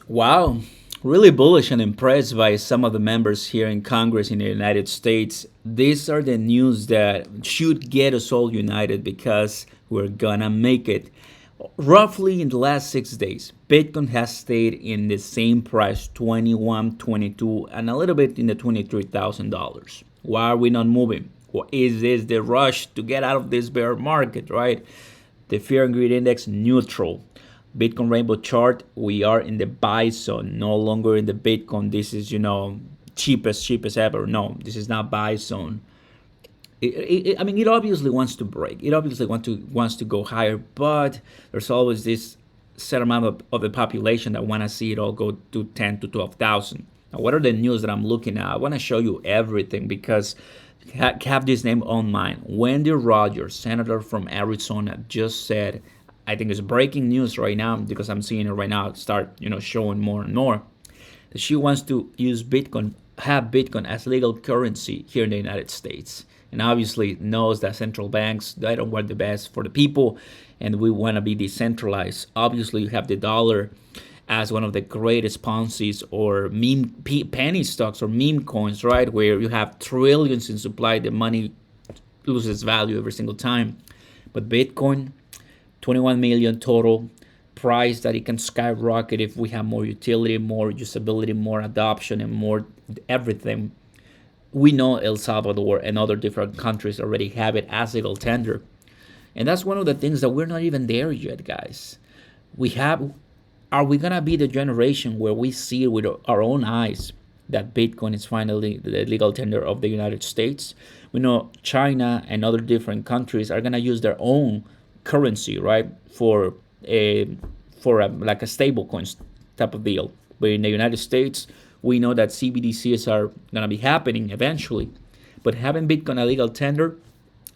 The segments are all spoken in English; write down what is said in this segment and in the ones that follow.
Wow, really bullish and impressed by some of the members here in Congress in the United States. These are the news that should get us all united because we're gonna make it. Roughly in the last 6 days, Bitcoin has stayed in the same price, 21, 22, and a little bit in the $23,000. Why are we not moving? What is this the rush to get out of this bear market, right? The fear and greed index neutral. Bitcoin rainbow chart, we are in the buy zone, no longer in the Bitcoin. This is, cheapest ever. No, this is not buy zone. It obviously wants to break. It obviously wants to go higher, but there's always this set amount of the population that want to see it all go to 10 to 12,000. Now, what are the news that I'm looking at? I want to show you everything because have this name on mind. Wendy Rogers, senator from Arizona, just said, I think it's breaking news right now because I'm seeing it right now start, showing more and more, that she wants to use Bitcoin, have Bitcoin as legal currency here in the United States. And obviously knows that central banks, they don't want the best for the people, and we want to be decentralized. Obviously, you have the dollar as one of the greatest Ponzi's or penny stocks or meme coins, right? Where you have trillions in supply, the money loses value every single time. But Bitcoin, 21 million total, price that it can skyrocket if we have more utility, more usability, more adoption, and more everything. We know El Salvador and other different countries already have it as legal tender. And that's one of the things that we're not even there yet, guys. Are we going to be the generation where we see with our own eyes that Bitcoin is finally the legal tender of the United States? We know China and other different countries are going to use their own currency, right, for like a stable coins type of deal. But in the United States, we know that CBDCs are going to be happening eventually. But having Bitcoin a legal tender,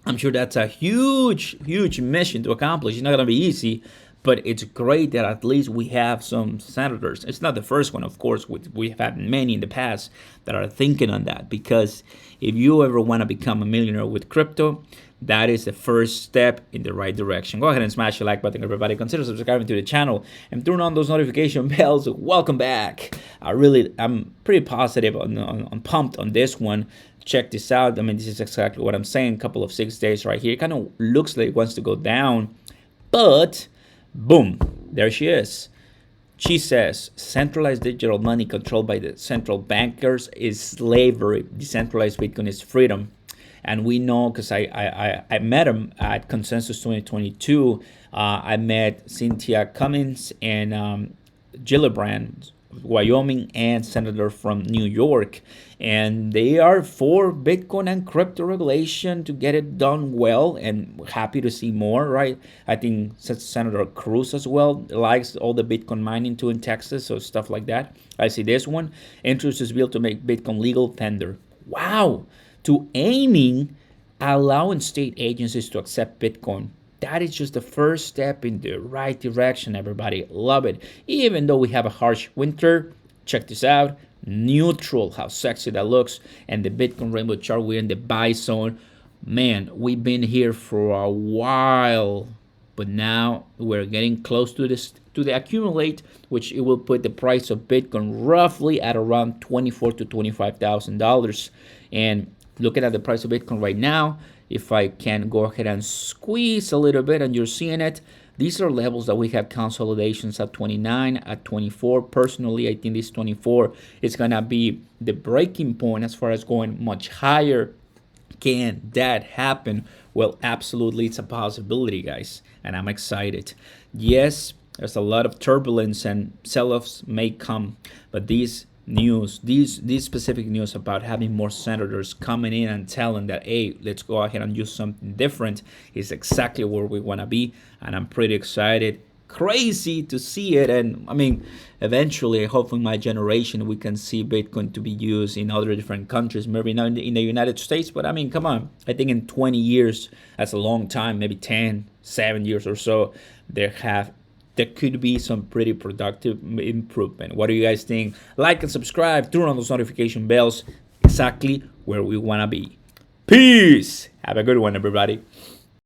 I'm sure that's a huge, huge mission to accomplish. It's not going to be easy, but it's great that at least we have some senators. It's not the first one, of course. We've had many in the past that are thinking on that. Because if you ever want to become a millionaire with crypto, that is the first step in the right direction. Go ahead and smash the like button, everybody. Consider subscribing to the channel and turn on those notification bells. Welcome back. I'm pretty positive on pumped on this one. Check this out. This is exactly what I'm saying. A couple of 6 days right here. It kind of looks like it wants to go down, but boom, there she is. She says, centralized digital money controlled by the central bankers is slavery. Decentralized Bitcoin is freedom. And we know, because I met him at Consensus 2022. I met Cynthia Cummins and Gillibrand, Wyoming, and Senator from New York. And they are for Bitcoin and crypto regulation to get it done well, and happy to see more, right? I think Senator Cruz as well likes all the Bitcoin mining too in Texas, so stuff like that. I see this one. Introduces bill to make Bitcoin legal tender. Wow. To aiming, allowing state agencies to accept Bitcoin. That is just the first step in the right direction, everybody. Love it. Even though we have a harsh winter, check this out. Neutral, how sexy that looks. And the Bitcoin rainbow chart, we're in the buy zone. Man, we've been here for a while, but now we're getting close to the accumulate, which it will put the price of Bitcoin roughly at around $24,000 to $25,000. And looking at the price of Bitcoin right now, if I can go ahead and squeeze a little bit and you're seeing it, these are levels that we have consolidations at 29, at 24. Personally, I think this 24 is going to be the breaking point as far as going much higher. Can that happen? Well, absolutely, it's a possibility, guys, and I'm excited. Yes, there's a lot of turbulence and sell-offs may come, but these specific news about having more senators coming in and telling that, hey, let's go ahead and use something different is exactly where we want to be. And I'm pretty excited, crazy to see it. And eventually, hopefully my generation, we can see Bitcoin to be used in other different countries, maybe not in the United States, but come on. I think in 20 years, that's a long time, maybe 7 years or so, there could be some pretty productive improvement. What do you guys think? Like and subscribe, turn on those notification bells, exactly where we want to be. Peace. Have a good one, everybody.